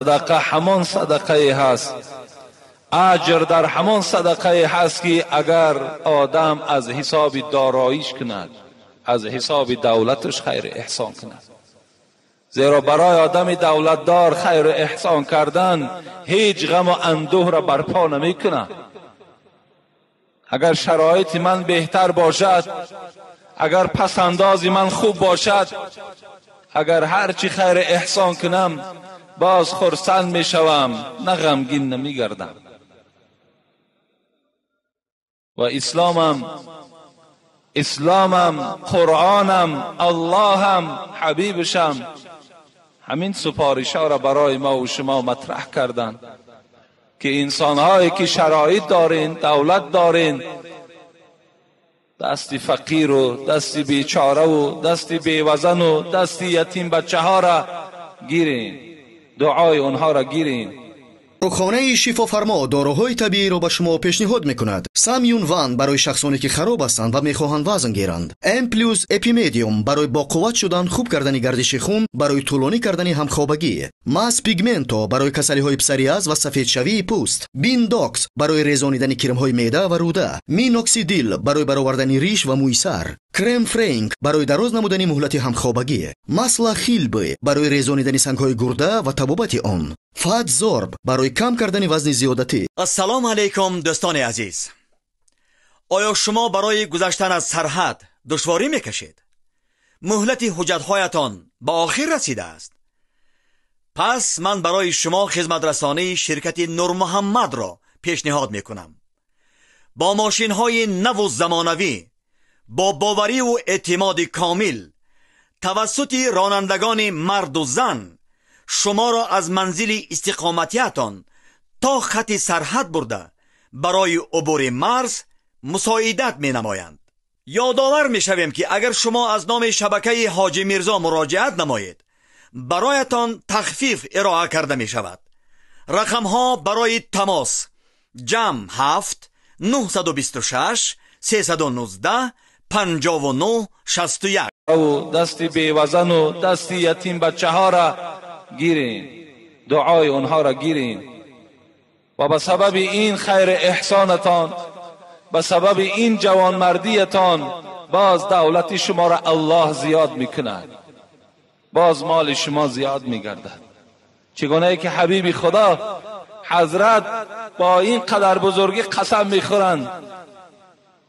صدقه همان صدقه هست، اجر در همان صدقه هست که اگر آدم از حساب داراییش کند، از حساب دولتش خیر احسان کند. زیرا برای آدم دولتدار خیر احسان کردن هیچ غم و اندوه را برپا نمی کند. اگر شرایط من بهتر باشد، اگر پسنداز من خوب باشد، اگر هرچی خیر احسان کنم باز خرسند می شوم، نه غمگین نمی گردم. و اسلامم قرآنم اللهم حبیبشم همین سپارش ها را برای ما و شما مطرح کردند که انسانهایی که شرایط دارین، دولت دارین، دستی فقیر و دستی بیچاره و دستی بیوزن و دستی یتیم بچه ها را گیرین، دعای اونها را گیرین. رخانه شفا فرما داروهای طبیعی را به شما پیشنهاد میکند. سامیون وان برای شخصانی که خراب هستند و میخواهند وزن گیرند. ام پلوس اپیمدیوم برای با قوت شدن، خوب کردن گردش خون، برای طولانی کردن همخوابگی. ماس پیگمنتو برای کسلی های پسریاز و سفید شوی پوست. بین داکس برای ریزانیدن کرم های معده و روده. مینوکسیدیل برای برآوردن ریش و موی سر. کرم فرانک برای دراز نمودن مهلت همخوابگی. ماسلا خیلبه برای ریزانیدن سنگ های گرده و تبابت آن. فات زورب برای کم کردن وزن زیادتی. السلام علیکم دوستان عزیز. آیا شما برای گذشتن از سرحد دشواری میکشید؟ مهلت حجت‌هایتان به آخر رسیده است. پس من برای شما خدمت رسانی شرکت نور محمد را پیشنهاد میکنم. با ماشین‌های نو و زمانوی، با باوری و اعتماد کامل، توسط رانندگان مرد و زن شما را از منزل استقامتیتان تا خط سرحد برده برای عبور مرز مساعدت می نمایند. یادآور می شویم که اگر شما از نام شبکه حاجی میرزا مراجعت نمایید برایتان تخفیف ارائه کرده می شود. رقم ها برای تماس جمع 7 926 319 59 61. او دستی بیوزن و دستی یتیم بچه ها را گیرین، دعای اونها را گیرین و به سبب این خیر احسانتان، به سبب این جوانمردیتان باز دولت شما را الله زیاد میکند، باز مال شما زیاد میگردد. چگونه که حبیب خدا حضرت با این قدر بزرگی قسم میخورند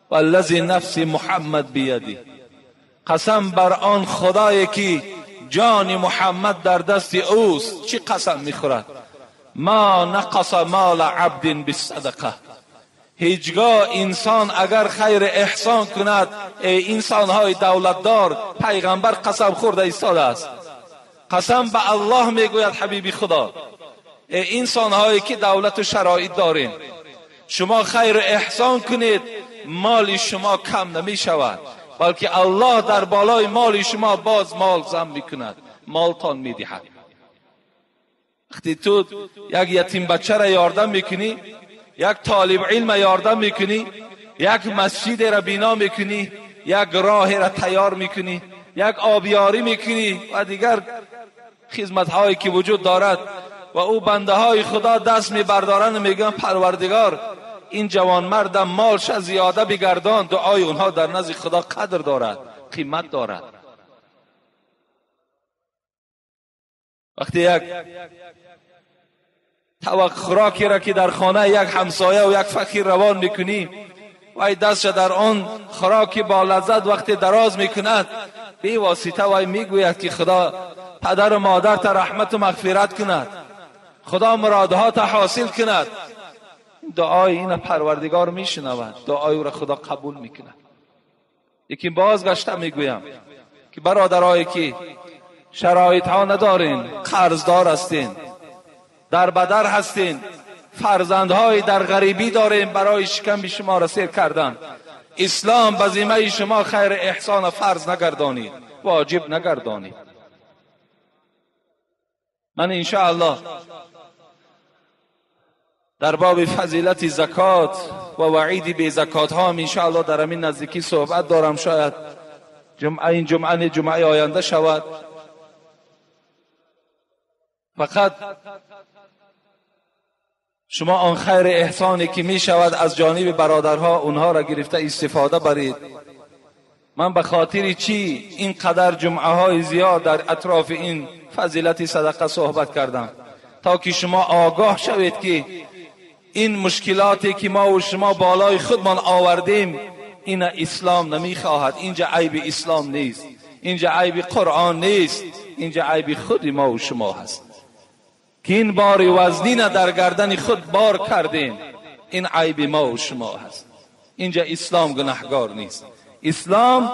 والذی نفس محمد بیدی، قسم بر آن خدایی که جان محمد در دست اوست. چی قسم میخورد؟ ما نقص مال عبد بالصدقه، هیچگاه انسان اگر خیر احسان کند، ای انسانهای دولتدار، پیغمبر قسم خورده ایستاده است، قسم به الله میگوید حبیب خدا، ای انسانهایی که دولت و شرایط دارین، شما خیر احسان کنید مال شما کم نمی شود، بلکه الله در بالای مال شما باز مال زم میکند، مالتان میدهد. وقتی تو یک یتیم بچه را یاردم میکنی، یک طالب علم یاردم میکنی، یک مسجد را بنا میکنی، یک راه را تیار میکنی، یک آبیاری میکنی و دیگر خدمت هایی که وجود دارد و او بنده های خدا دست میبردارن میگن پروردگار این جوان مردم مالش زیاده بگردان، دعای اونها در نزد خدا قدر دارد، قیمت دارد. وقتی یک طبق خوراکی را که در خانه یک همسایه و یک فقیر روان میکنی وای دستش در آن خوراکی با لذت وقتی دراز میکند، بی واسطه وای میگوید که خدا پدر و مادر تا رحمت و مغفرت کند، خدا مرادها تا حاصل کند. دعای این پروردگار میشنود، دعای او را خدا قبول میکند. یکی بازگشته میگویم که برادرایی که شرایط ها ندارین، قرضدار هستین، در بدر هستین، فرزندهای در غریبی دارین، برای شکم شما را سیر کردن، اسلام به ذمه شما خیر احسان فرض نگردانید، واجب نگردانید. من انشاءالله در باب فضیلت زکات و وعید بی زکات ها انشاءالله در همین نزدیکی صحبت دارم، شاید این جمعه آینده شود. فقط شما آن خیر احسانی که می شود از جانب برادرها اونها را گرفته استفاده برید. من به خاطر چی اینقدر جمعه های زیاد در اطراف این فضیلت صدقه صحبت کردم؟ تا که شما آگاه شوید که این مشکلاتی که ما و شما بالای خودمان آوردیم این اسلام نمیخواهد. اینجا عیب اسلام نیست، اینجا عیب قرآن نیست، اینجا عیب خود ما و شما هست که این بار وزنین در گردن خود بار کردیم. این عیب ما و شما هست. اینجا اسلام گناهگار نیست. اسلام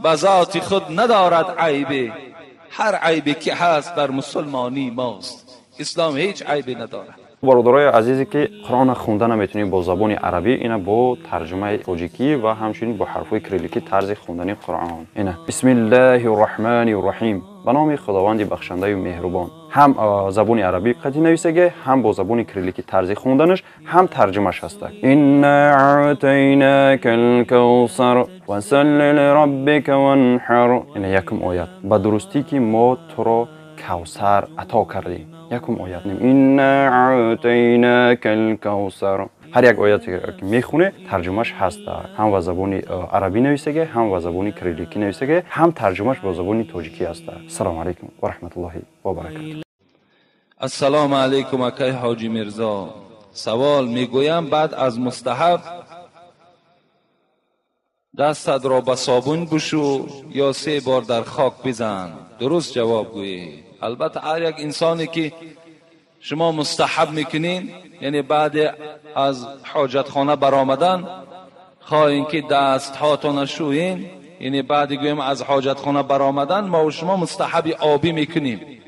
به ذات خود ندارد عیب. هر عیبی که هست در مسلمانی ماست. اسلام هیچ عیبی ندارد. برادرای عزیزی که قرآن خونده نمیتونیم با زبان عربی، اینا با ترجمه تاجیکی و همچنین با حرفای کریلیکی طرز خوندن قرآن. اینا بسم الله الرحمن الرحیم، به نام خداوند بخشنده و مهربان. هم زبان عربی قدی نویسه، هم با زبان کریلیکی طرز خوندنش، هم ترجمهش هست. انا اعطیناک الکوثر وصل لربک وانحر. اینا یکم آیت به درستی که ما تو را کوثر عطا کردیم. یکم آیت نیم انا اعطیناک الکوثر. هر یک آیتی که میخونه ترجمهش هست، هم به زبان عربی نویسه، هم به زبان کریلیکی نویسه، هم ترجمهش به زبان تاجیکی هست. السلام علیکم و رحمت الله و برکاته. السلام علیکم اکای حاجی مرزا. سوال میگویم بعد از مستحب دستت را به صابون بشو یا 3 بار در خاک بزن؟ درست جواب گویی. البته هر یک انسانی که شما مستحب میکنین، یعنی بعد از حاجت خانه برآمدن خواهین که دست هاتون شوین، یعنی بعد گویم از حاجت خانه برآمدن ما و شما مستحب آبی میکنیم.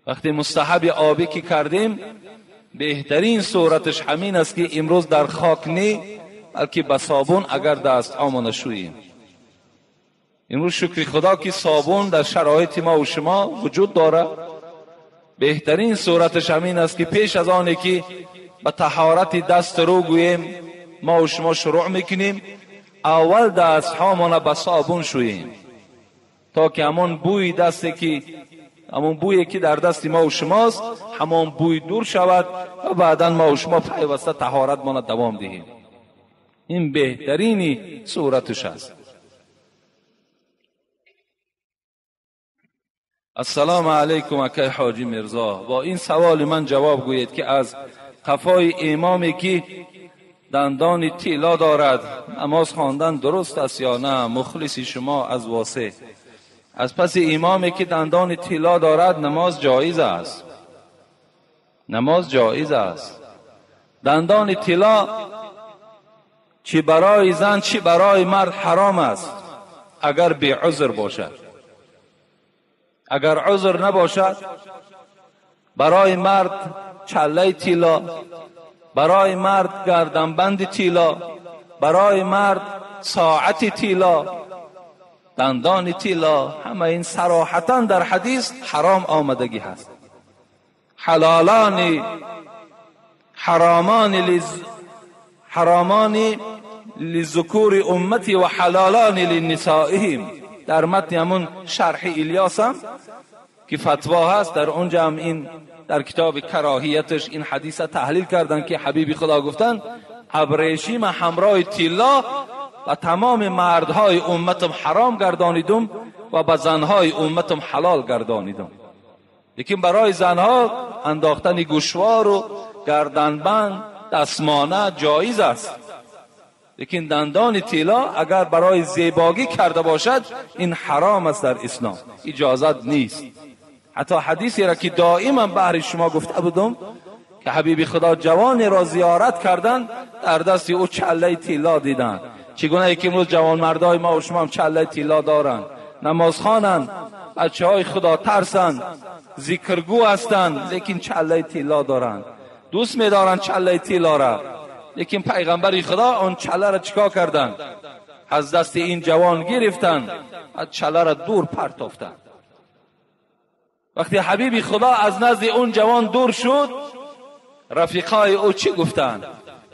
وقتی مستحب آبی که کردیم بهترین صورتش همین است که امروز در خاک نی بلکه به صابون اگر دست هامون نشوییم. امروز شکر خدا که صابون در شرایط ما و شما وجود داره. بهترین صورتش همین است که پیش از آنی که به طهارت دست رو گوییم ما و شما شروع میکنیم، اول دست هامون به صابون شوییم تا که همون بوی دستی که همون بویی که در دست ما و شماست همون بوی دور شود و بعدا ما و شما پیوسته طهارت ما دوام دهیم. این بهترینی صورتش است. السلام علیکم اکای حاجی مرزا. با این سوال من جواب گویید که از قفای امامی که دندان طلا دارد نماز خواندن درست است یا نه؟ مخلصی شما از واسه. از پس امامی که دندان طلا دارد نماز جایز است. نماز جایز است. دندان طلا چی برای زن چی برای مرد حرام است اگر بی عذر باشد. اگر عذر نباشد برای مرد چله طلا، برای مرد گردنبند طلا، برای مرد ساعت طلا، دندان طلا، همه این صراحتا در حدیث حرام آمدگی هست. حرامان لذکور امتی و حلالان لنسائهم. در متن همون شرح الیاس هم که فتوا هست در اونجا هم این در کتاب کراهیتش این حدیث تحلیل کردن که حبیب خدا گفتن ابریشم همراه طلا و تمام مردهای امتم حرام گردانیدم و به زنهای امتم حلال گردانیدم. لیکن برای زنها انداختن گوشوار و گردنبند دستمانه جایز است. لیکن دندان طلا اگر برای زیبایی کرده باشد این حرام است، در اسلام اجازت نیست. حتی حدیثی را که دائما بهر شما گفته بودم که حبیب خدا جوانی را زیارت کردن در دست او چله طلا دیدن. چگونه که امروز جوان مردای ما و شما هم چله طلا دارن، نماز خوانن، بچه های خدا ترسن، ذکرگو هستن، لیکن چله طلا دارن، دوست می‌دارن چله طلا را. لیکن پیغمبر خدا اون چله را چیکار کردن؟ از دست این جوان گرفتن و چله را دور پرتافتن. وقتی حبیب خدا از نزد اون جوان دور شد رفیقای او چی گفتن؟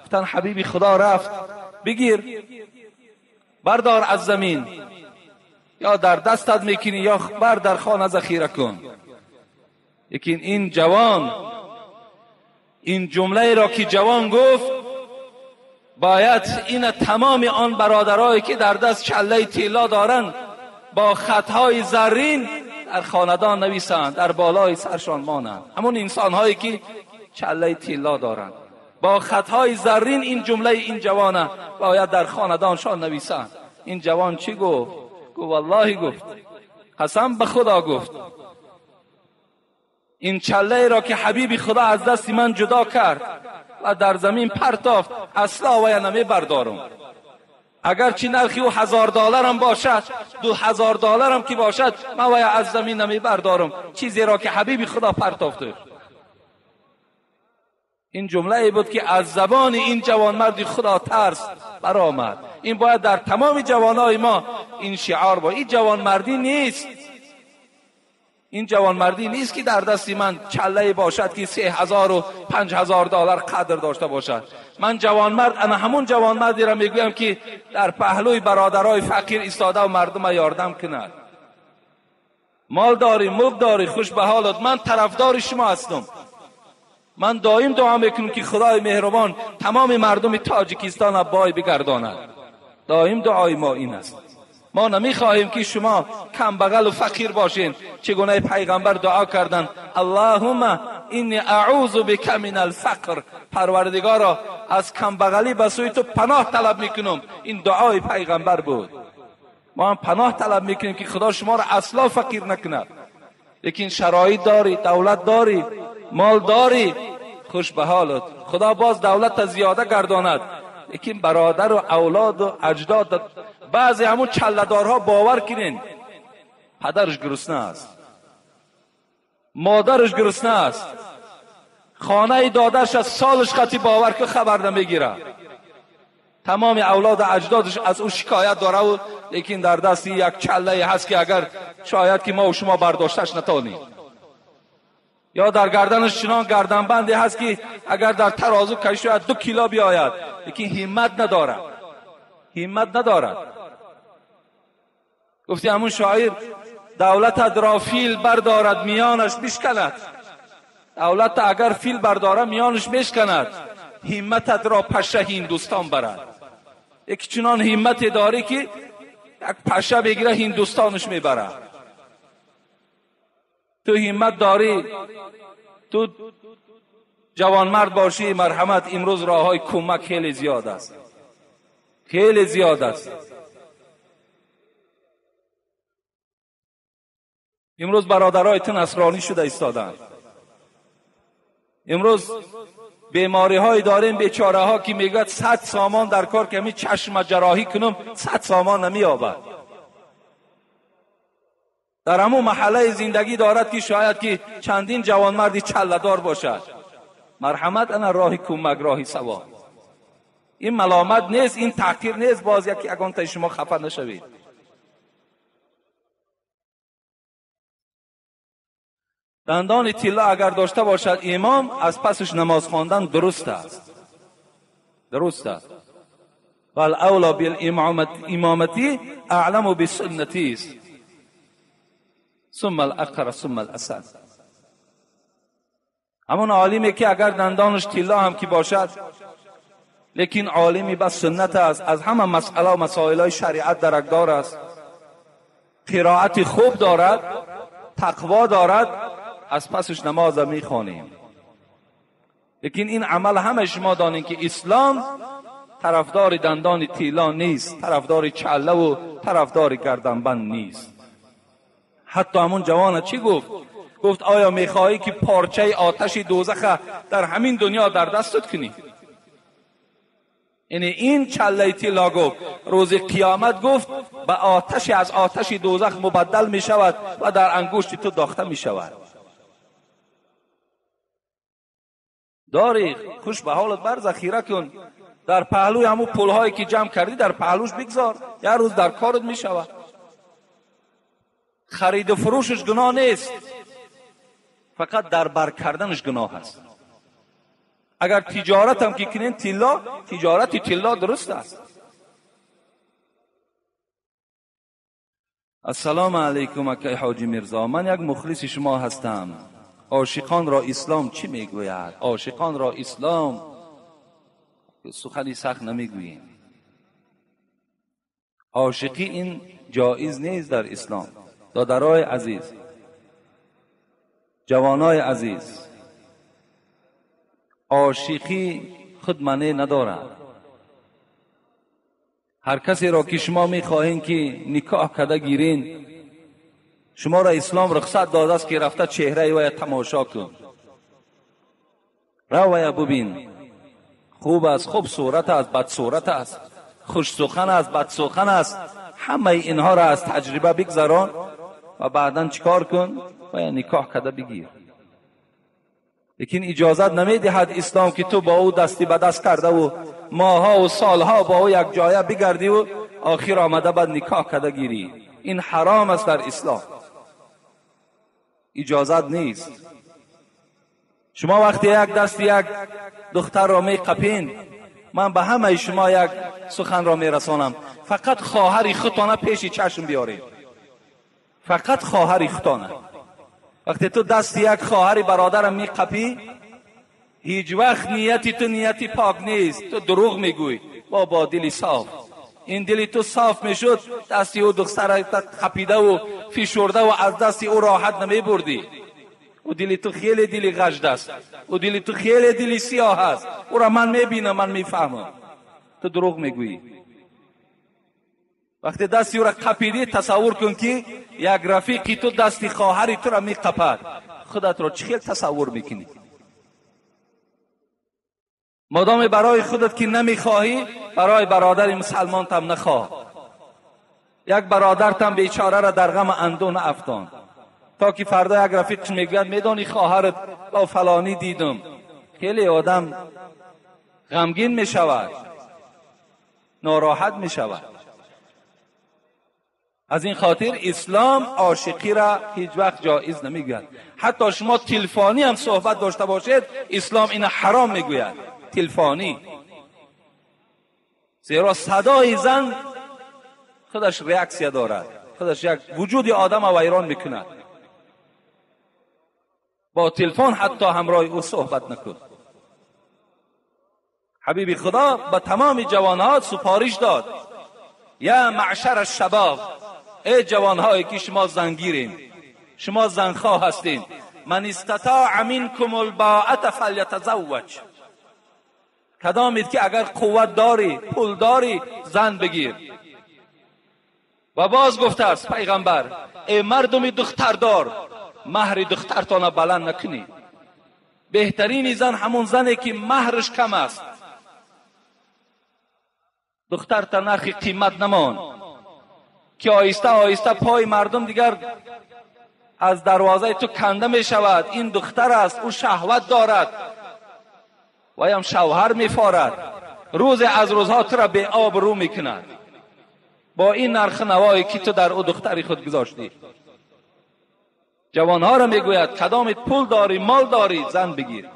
گفتن حبیب خدا رفت، بگیر بردار از زمین، یا در دستت میکنی یا بر در خانه ذخیره کن. لیکن این جوان این جمله را که جوان گفت باید این تمام آن برادرایی که در دست چله طلا دارند با خطهای زرین در خاندان نویسند، در بالای سرشان مانند. همون انسان‌هایی که چله طلا دارند با خطهای زرین این جمله این جوانه باید در خاندانشان نویسند. این جوان چی گفت؟ گفت والله، گفت قسم به خدا، گفت این چله را که حبیب خدا از دست من جدا کرد و در زمین پرتافت اصلا و نمی بردارم. اگر چی نرخی و $1000 هم باشد، $2000 هم که باشد، من وای از زمین نمی بردارم چیزی را که حبیب خدا پرتافته. این جمله ای بود که از زبان این جوانمرد خدا ترس برآمد. این باید در تمام جوانای ما این شعار باید. این جوانمردی نیست، این جوانمردی نیست که در دستی من چله باشد که $3000 و $5000 قدر داشته باشد. من جوانمرد، انا همون جوانمردی را میگویم که در پهلوی برادرای فقیر ایستاده و مردم یاردم کند. مال داری، ملک داری، خوش به حالت، من طرفدار شما هستم. من دائم دعا میکنم که خدای مهربان تمام مردم تاجیکستان بای بگرداند. دائم دعای ما این است. ما نمیخواهیم که شما کم بغل و فقیر باشین. چگونه پیغمبر دعا کردند اللهم انی اعوذ بک من الفقر، پروردگارا از کم بغلی به سوی تو پناه طلب میکنم. این دعای پیغمبر بود. ما هم پناه طلب میکنیم که خدا شما را اصلا فقیر نکند. لیکن شرایط داری، دولت داری، مال داری، خوش به حالت، خدا باز دولت زیاده گرداند. لیکن برادر و اولاد و اجداد، بعضی همون چله‌دارها باور کنین پدرش گرسنه است، مادرش گرسنه است، خانه دادش از سالش خطی باور که خبر نمیگیره. تمام اولاد و اجدادش از او شکایت داره و لیکن در دستی یک چله هست که اگر شاید که ما و شما برداشتش نتونیم، یا در گردنش چنان گردنبندی هست که اگر در ترازو کشی شاید 2 کیلو بیاید، لیکن همت ندارد، همت ندارد. گفتی همون شاعر دولت را فیل بردارد میانش بشکند. دولت اگر فیل برداره میانش بشکند، همتت را پشه هندوستان برد. یک چنان همت داری که یک پشه بگیره هندوستانش میبره. تو همت داری، تو جوانمرد باشی، مرحمت. امروز راههای کمک خیلی زیاد است، خیلی زیاد است. امروز برادرای نصرانی شده ایستادند. امروز بیماری های داریم، بیچاره ها که میگوید 100 سامان در کار که می چشم جراحی کنم 100 سامان نمییابد. در همون محله زندگی دارد که شاید که چندین جوانمردی چله‌دار باشد. مرحمت، انا راه کمک، راه ثواب. این ملامت نیست، این تحقیر نیست. باز یکی اگان تا شما خفه نشوید. دندان طلا اگر داشته باشد امام، از پسش نماز خواندن درست است، درست است. والاولا بالامامتی اعلم بسنتی است، ثم الاقر ثم الاسد. همون عالمی که اگر دندانش طلا هم که باشد لیکن عالمی بس سنت است، از همه مسئله و مسائل های شریعت درکدار است، قرائت خوب دارد، تقوا دارد، از پسش نماز میخوانیم. لیکن این عمل همه شما دانین که اسلام طرفدار دندان طلا نیست، طرفدار چله و طرفدار گردنبند نیست. حتی همون جوان چی گفت؟ گفت آیا میخواهی که پارچه آتش دوزخ در همین دنیا در دستت کنی؟ یعنی این چله طلا گفت روز قیامت گفت به آتش از آتش دوزخ مبدل می شود و در انگشت تو داخته می شود. داری، خوش به حالت بر، ذخیره کن. در پهلوی همون پولهایی که جمع کردی در پهلوش بگذار، یه روز در کارت می شود. خرید و فروشش گناه نیست، فقط در بر کردنش گناه است. اگر تجارت هم که کنین طلا، تجارت طلا درست است. السلام علیکم اکی حاجی مرزا، من یک مخلص شما هستم. عاشقان را اسلام چی میگوید؟ عاشقان را اسلام سخنی سخت نمیگوییم. عاشقی این جایز نیست در اسلام. دادرای عزیز، جوانای عزیز، عاشقی خود معنی ندارد. هر کسی را که شما میخواهین که نکاح کده گیرین، شما را اسلام رخصت داده است که رفته چهره وی تماشا کن، رو وی ببین، خوب است، خوب صورت است، بد صورت است، خوش سخن است، بد سخن است، همه اینها را از تجربه بگذران و بعداً چیکار کن؟ وی نکاح کده بگیر. لیکن اجازت نمیدهد اسلام که تو با او دستی به دست کرده و ماها و سالها با او یک جایه بگردی و آخر آمده بعد نکاح کده گیری. این حرام است در اسلام، اجازت نیست. شما وقتی یک دست یک دختر را می قپین، من به همه شما یک سخن را می رسانم، فقط خواهر خودتان پیش چشم بیارید. فقط خواهر خودتان. وقتی تو دست یک خواهر برادر می قپی، هیچ وقت نیتی تو نیتی پاک نیست، تو دروغ میگوی. با دلی صاف، این دلی تو صاف میشد، دستی او دختر قپیده و فشرده و از دستی او راحت نمی بردی. و دلی تو خیلی دلی غجد است، و دلی تو خیلی دلی سیاه است، او را من میبینم، من میفهمم. تو دروغ میگویی. وقتی دستی او را قپیدی، تصور کن که یک رفیقی تو دستی خواهری تو را میقپد، خودت را چه تصور میکنی؟ مادام برای خودت که نمیخواهی، برای برادر مسلمان تم نخواه. یک برادر تم بیچاره را در غم اندون افتان، تا که فردا یک رفیقش میگوید میدانی خواهرت با فلانی دیدم. خیلی آدم غمگین میشود، ناراحت میشود. از این خاطر اسلام عاشقی را هیچ وقت جایز نمیگوید. حتی شما تلفنی هم صحبت داشته باشید، اسلام این حرام میگوید. تلفنی، زیرا صدای زن خودش ریاکسیا دارد، خودش یک وجود آدم را ویران میکند. با تلفن حتی همراه او صحبت نکن. حبیب خدا به تمام جوانها سفارش داد: یا معشر الشباب، ای جوانهایی که شما زنگیرین، شما زنخواه هستین، من استطاع منکم الباءة فلیتزوج. کدامید که اگر قوت داری، پول داری، زن بگیر. و باز گفته است پیغمبر: ای مردم دختردار، مهر دخترتان بلند نکنی. بهترین زن همون زنی که مهرش کم است. دختر تا نرخ قیمت نمان که آیسته آیسته پای مردم دیگر از دروازه تو کنده می شود. این دختر است، او شهوت دارد و هم شوهر می فارد، روز از روزها تو را به آب رو می کند با این نرخ نوایی که تو در او دختری خود گذاشتی. جوانها را می گوید کدامت پول داری، مال داری، زن بگیر.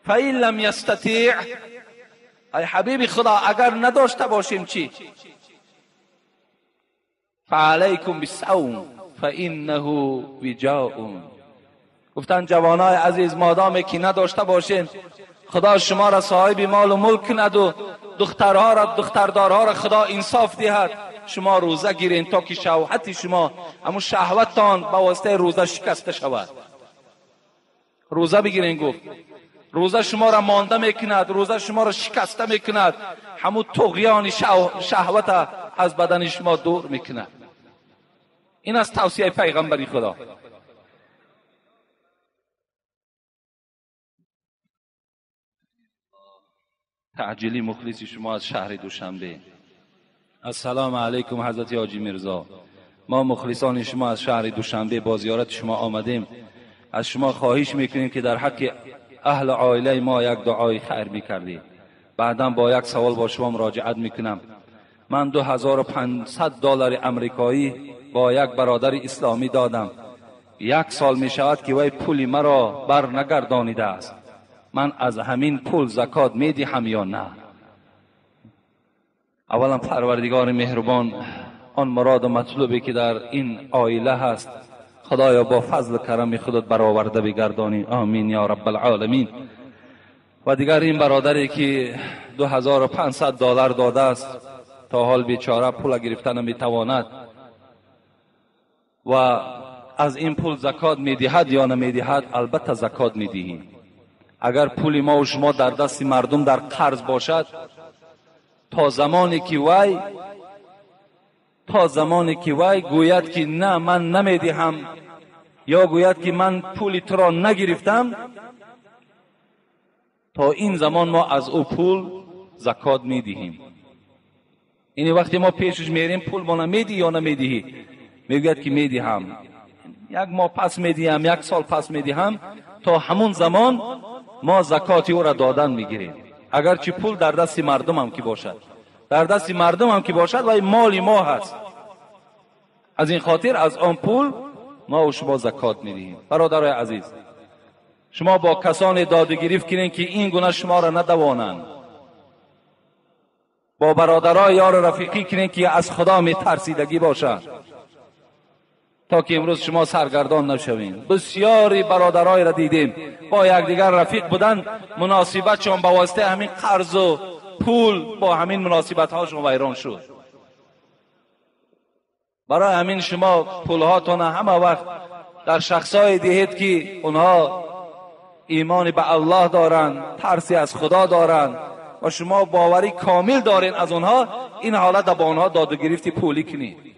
فإن لم یستطیع، ای حبیب خدا اگر نداشته باشیم چی؟ فعلیکم بالصوم فانه وجاء. گفتن جوانای عزیز مادامی که نداشته باشین، خدا شما را صاحب مال و ملک کند و دخترها را، دختردارها را خدا انصاف دهد. شما روزه گیرین تا که شهوت شما، همون شهوتتان به واسطه روزه شکسته شود. روزه بگیرین. گفت روزه شما را مانده میکند، روزه شما را شکسته میکند، همون طغیان شهوت از بدن شما دور میکند. این از توصیه پیغمبری خدا. تعجیلی مخلص شما از شهر دوشنبه. السلام علیکم حضرت حاجی میرزا، ما مخلصان شما از شهر دوشنبه با زیارت شما آمدیم. از شما خواهش میکنیم که در حق اهل عائله ما یک دعای خیر میکردید. بعدا با یک سوال با شما مراجعت میکنم. من $2500 امریکایی با یک برادر اسلامی دادم. 1 سال میشود که وی پول مرا بر نگردانیده است. من از همین پول زکات میدهم یا نه؟ اولا پروردگار مهربان آن مراد و مطلوبی که در این عائله هست خدایا با فضل و کرم خودت برآورده بگردانی. آمین یا رب العالمین. و دیگر این برادری که $2500 داده است، تا حال بیچاره پول گرفتن نمیتواند و از این پول زکات میدهد یا نمیدهد؟ البته زکات میدهیم. اگر پول ما و شما در دست مردم در قرض باشد، تا زمانی که وی گوید که نه من نمیدهم یا گوید که من پول تو را نگرفتم، تا این زمان ما از او پول زکات میدهیم. این وقتی ما پیشش میریم پول ما نمیدی یا نمیدهی؟ میگوید که میدهم. یک ماه پس میدهم، یک سال پس میدهم، تا همون زمان ما زکات او را دادن میگیریم. اگرچه پول در دست مردم هم که باشد، و مال ما هست. از این خاطر از آن پول ما و شما زکات میدهیم. برادرای عزیز، شما با کسان داد و گریفت کنین که این گونه شما را ندوانند. با برادرای یار رفیقی کنین که از خدا میترسیدگی باشد، تا که امروز شما سرگردان نشوین. بسیاری برادرای را دیدیم با یکدیگر رفیق بودن، مناسبتشون با واسطه همین قرض و پول با همین مناسبت هاشون ویران شد. برای همین شما پولهاتون همه وقت در شخصای دهید که اونها ایمان به الله دارند، ترسی از خدا دارند و شما باوری کامل دارین از اونها. این حالت با اونها داد و گرفت پولی کنید.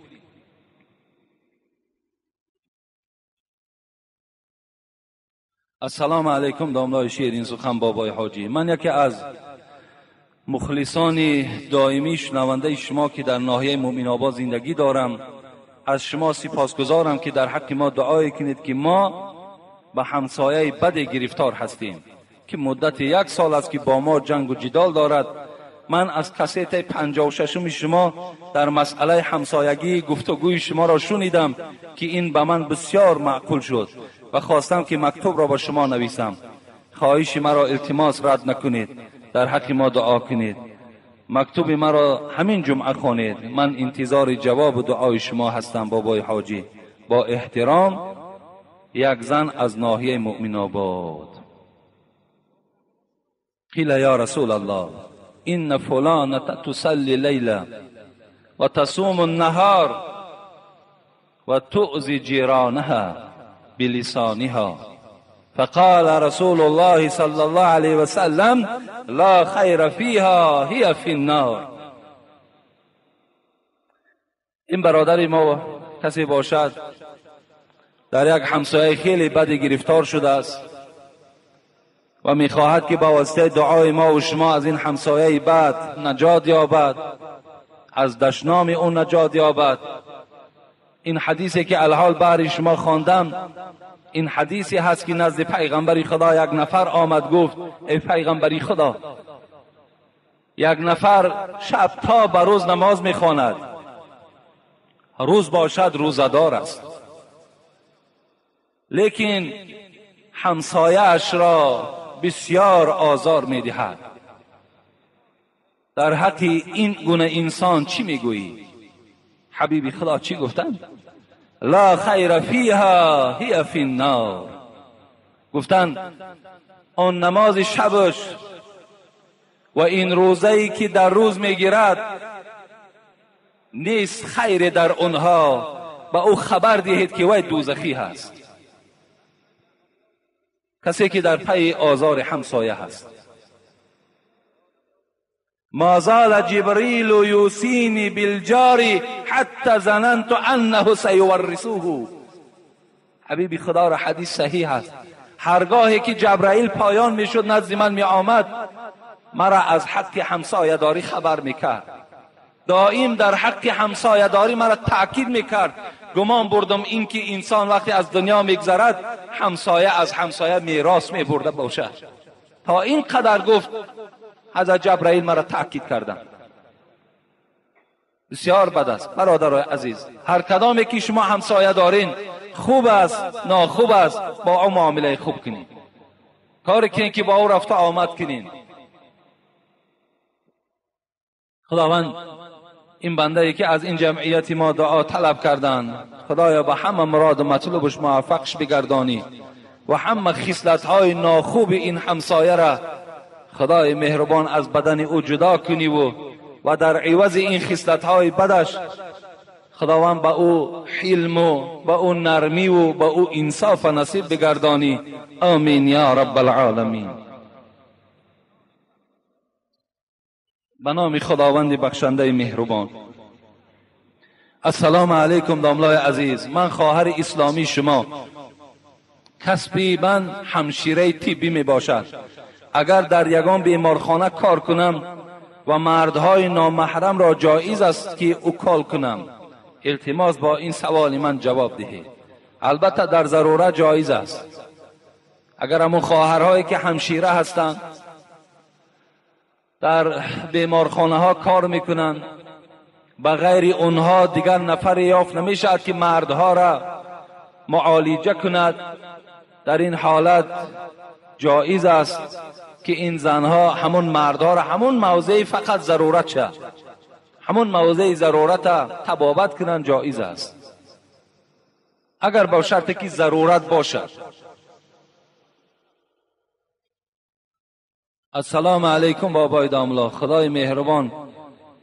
السلام علیکم. داملای شیرین سخن بابای حاجی. من یکی از مخلصان دائمی شنونده شما که در ناحیه مومن آباد زندگی دارم، از شما سپاسگزارم که در حق ما دعای کنید که ما به همسایه بد گرفتار هستیم که مدت 1 سال است که با ما جنگ و جدال دارد. من از کاسیت 56 شما در مسئله همسایگی گفتگوی شما را شنیدم که این به من بسیار معقول شد و خواستم که مکتوب را با شما نویسم. خواهش مرا التماس رد نکنید، در حق ما دعا کنید. مکتوب مرا همین جمعه خوانید. من انتظار جواب و دعای شما هستم بابای حاجی. با احترام، یک زن از ناحیه مؤمن آباد. قیل یا رسول الله ان فلانه تصلی لیلا و تصوم النهار و تؤذی جیرانها بلسانها، فقال رسول الله صلی الله علیه وسلم لا خیر فیها هی فی النار. این برادری ما کسی باشد در یک همسایه خیلی بد گرفتار شده است و میخواهد که با واسطه دعای ما و شما از این همسایه بد نجات یابد، از دشنام اون نجات یابد. این حدیثی که الحال برای شما خواندم، این حدیثی هست که نزد پیغمبر خدا یک نفر آمد گفت ای پیغمبری خدا، یک نفر شب تا به روز نماز میخواند، روز باشد روزدار است، لیکن همسایه اش را بسیار آزار میدهد. در حق این گونه انسان چی میگویی؟ حبیب خدا چی گفتند؟ لا خیر فیها هی فی النار. گفتند آن نماز شبش و این روزه‌ای که در روز میگیرد نیست خیر در اونها، با او خبر دهید که وی دوزخی هست. کسی که در پی آزار همسایه هست. ما زال جبریل یوصینی بالجار حتی ظننت انه سیورثه. حبیب خدا را حدیث صحیح است. هرگاهی که جبرائیل پایان میشد نزد من می آمد، مرا از حق همسایه داری خبر میکرد. دائم در حق همسایه داری مرا تاکید میکرد. گمان بردم این که انسان وقتی از دنیا میگذرد همسایه از همسایه میراث میبرده باشد. تا این قدر گفت حضرت جبرائیل مرا تاکید کردن. بسیار بد است برادرای عزیز. هر کدامی که شما همسایه دارین، خوب است ناخوب است، با او معامله خوب کنین، کاری کنین که با او رفت آمد کنین. خداوند این بنده که از این جمعیت ما دعا طلب کردند، خدایا به همه مراد و مطلوبش موفقش بگردانی و همه خصلت‌های ناخوب این همسایه را خدای مهربان از بدن او جدا کنی و در عوض این خصلت‌های بدش خداوند به او حلم و به او نرمی و به او انصاف نصیب بگردانی. آمین یا رب العالمین. به نام خداوند بخشنده مهربان. السلام علیکم داملای عزیز. من خواهر اسلامی شما. کسبی من همشیره طبی می باشد. اگر در یگان بیمارخانه کار کنم و مردهای نامحرم را جایز است که اوکال کنم؟ التماس با این سوال من جواب دهید. البته در ضرورت جایز است. اگر همون خواهرهایی که همشیره هستند در بیمارخانه ها کار میکنند، بغیر اونها دیگر نفر یافت نمیشد که مردها را معالجه کند، در این حالت جایز است که این زنها همون مردها را همون موضع فقط ضرورت شد، همون موضع ضرورت تبابت کنند، جایز است. اگر با شرطی که ضرورت باشد. السلام علیکم بابای داملا. خدای مهربان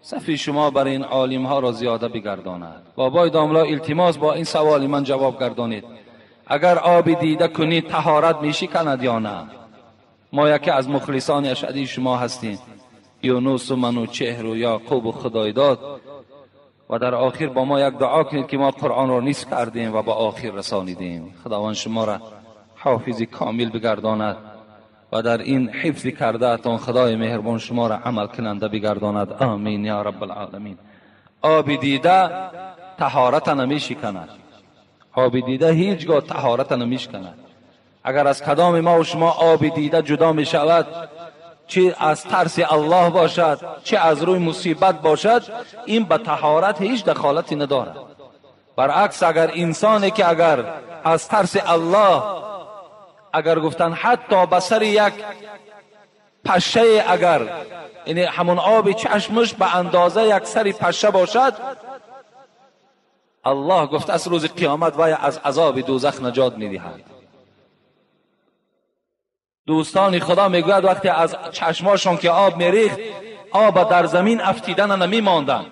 صفی شما برای این عالم ها را زیاده بگرداند. بابای داملا التماس با این سوال من جواب گردانید. اگر آب دیده کنید طهارت میشی کند یا نه؟ ما یکی از مخلصان اشهدی شما هستیم، یونس و منوچهر و یعقوب و خدایداد، و در آخر با ما یک دعا کنید که ما قرآن را نصف کردیم و با آخر رسانیدیم. خداوند شما را حافظ کامل بگرداند و در این حفظ کرده اتان خدای مهربان شما را عمل کننده بگرداند. آمین یا رب العالمین. آب دیده طهارت نمیشکند. آب دیده هیچگاه طهارت نمیشکند. اگر از کدام ما و شما آب دیده جدا می شود، چه از ترس الله باشد چه از روی مصیبت باشد، این به طهارت هیچ دخالتی ندارد. برعکس اگر انسانی که اگر از ترس الله، اگر گفتن حتی به سر یک پشه، اگر یعنی همون آب چشمش به اندازه یک سر پشه باشد، الله گفت از روز قیامت وای از عذاب دوزخ نجات می‌دهد. دوستان خدا میگوید وقتی از چشماشون که آب میریخت، آب در زمین افتیدن نمیماندن،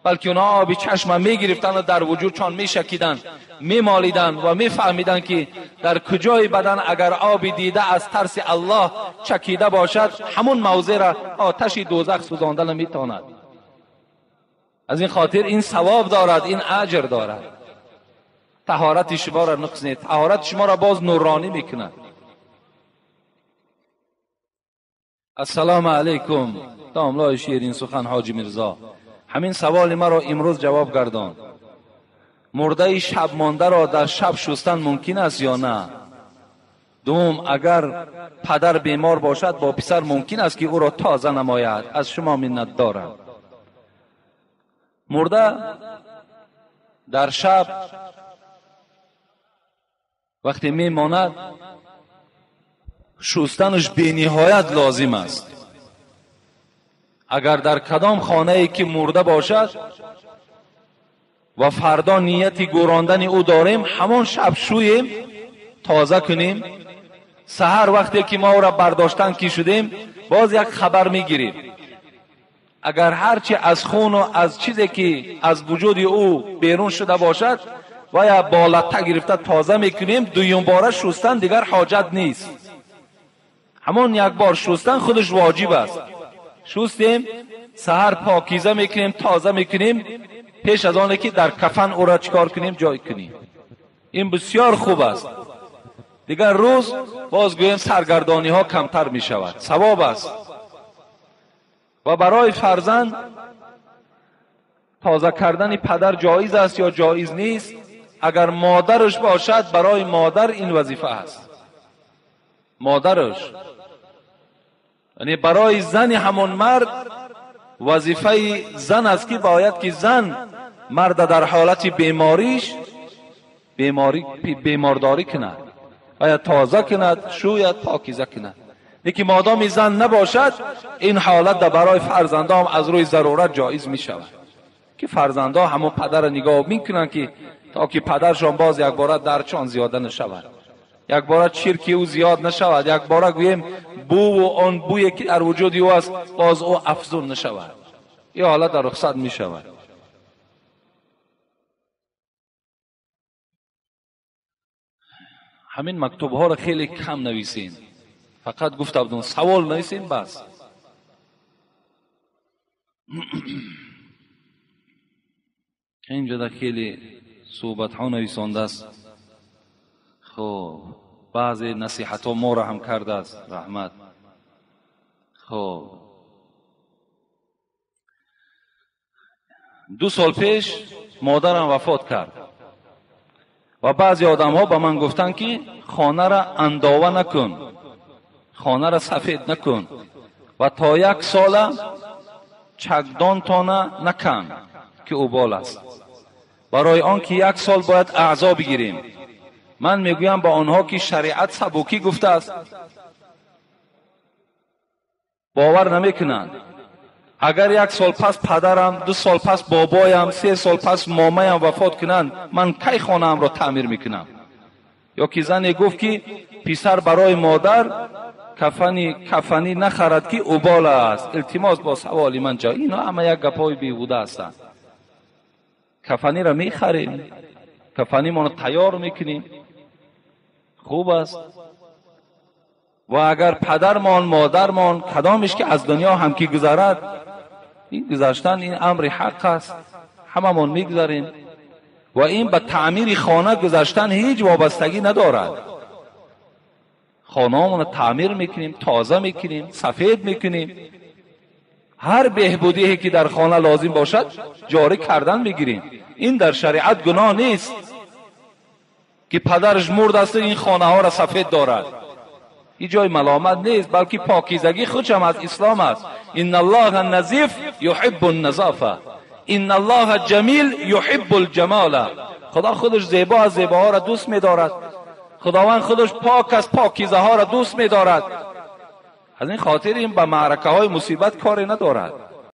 بلکه اونا آب چشم میگرفتن و در وجودشان میشکیدن، میمالیدن و میفهمیدن که در کجای بدن اگر آب دیده از ترس الله چکیده باشد، همون موضع را آتش دوزخ سوزانده نمیتواند. از این خاطر این ثواب دارد، این اجر دارد. طهارت شما را نقص نیست، طهارت شما را باز نورانی میکند. السلام علیکم داملای شیرین سخن حاجی مرزا. همین سوال ما را امروز جواب گردان. مرده شب مانده را در شب شستن ممکن است یا نه؟ دوم، اگر پدر بیمار باشد با پسر ممکن است که او را تازه نماید؟ از شما منت دارم. مرده در شب وقتی میماند شستنش بی نهایت لازم است. اگر در کدام خانه ای که مرده باشد و فردا نیتی گوراندن او داریم، همون شب شویم تازه کنیم. سحر وقتی که ما او را برداشتن کی شدیم باز یک خبر میگیریم. اگر هرچی از خون و از چیزی که از وجود او بیرون شده باشد و یا بالته گرفته تازه میکنیم. دویم باره شستن دیگر حاجت نیست. همون یک بار شستن خودش واجب است. شستیم سحر پاکیزه میکنیم، تازه میکنیم، پیش از آنه که در کفن او را چکار کنیم جای کنیم. این بسیار خوب است. دیگر روز باز گویم سرگردانی ها کمتر می شود. ثواب است. و برای فرزند تازه کردن پدر جایز است یا جایز نیست؟ اگر مادرش باشد برای مادر این وظیفه است. مادرش یعنی برای زن همون مرد وظیفه زن است که باید که زن مرد در حالت بیمارداری کند، باید تازه کند، شوید، پاکیزه کند. لیکن مادام زن نباشد این حالت در برای فرزندام از روی ضرورت جایز می شود. که فرزندها همون پدر را نگاه میکنن که تا که پدرشان باز یک بار درچان زیاده نشود، یک بار چرکی او زیاد نشود، یک بار گویم بو و آن بویی که در وجود او است باز او افزون نشود. این حالت در رخصت می شود. همین مکتوب ها را خیلی کم نویسین، فقط گفته بودم سوال نویسین بس. اینجا در خیلی صحبت ها نویسانده است. خب بعضی نصیحت ها ما را هم کرده است رحمت. خب 2 سال پیش مادرم وفات کرد و بعضی آدم ها به من گفتن که خانه را انداوه نکن، خانه را سفید نکن و تا 1 سال چکدان تانه نکن که اوبال است. برای آن که 1 سال باید اعضا بگیریم. من میگویم با آنها که شریعت سبکی گفته است باور نمیکنند. اگر 1 سال پس پدرم، 2 سال پس بابایم، 3 سال پس مامایم وفات کنند، من کی خانه‌ام را تعمیر میکنم؟ یا که زنی گفت که پسر برای مادر کفنی نخرد که اوبال است. التماس با سوال من جا، اینا همه یک گپای بیهوده هستند. کفنی را میخریم، کفنی ما را تیار میکنیم، خوب است. و اگر پدرمان مادرمان کدامش که از دنیا هم که گذرد، این گذشتن این امر حق است، هممون میگذاریم و این به تعمیر خانه گذشتن هیچ وابستگی ندارد. خانه‌مون تعمیر میکنیم، تازه میکنیم، سفید میکنیم، هر بهبودی که در خانه لازم باشد جاری کردن میگیریم. این در شریعت گناه نیست که پدرش مرد است این خانه ها را سفید دارد. این جای ملامت نیست، بلکه پاکیزگی خودش هم از اسلام است. ان الله نظیف یحب النظافه، ان الله جمیل یحب الجمال. خدا خودش زیبا از زیباها را دوست می‌دارد. خداوند خودش پاک از پاکیزه ها را دوست می‌دارد. از این خاطر این به معرکه های مصیبت کاری ندارد.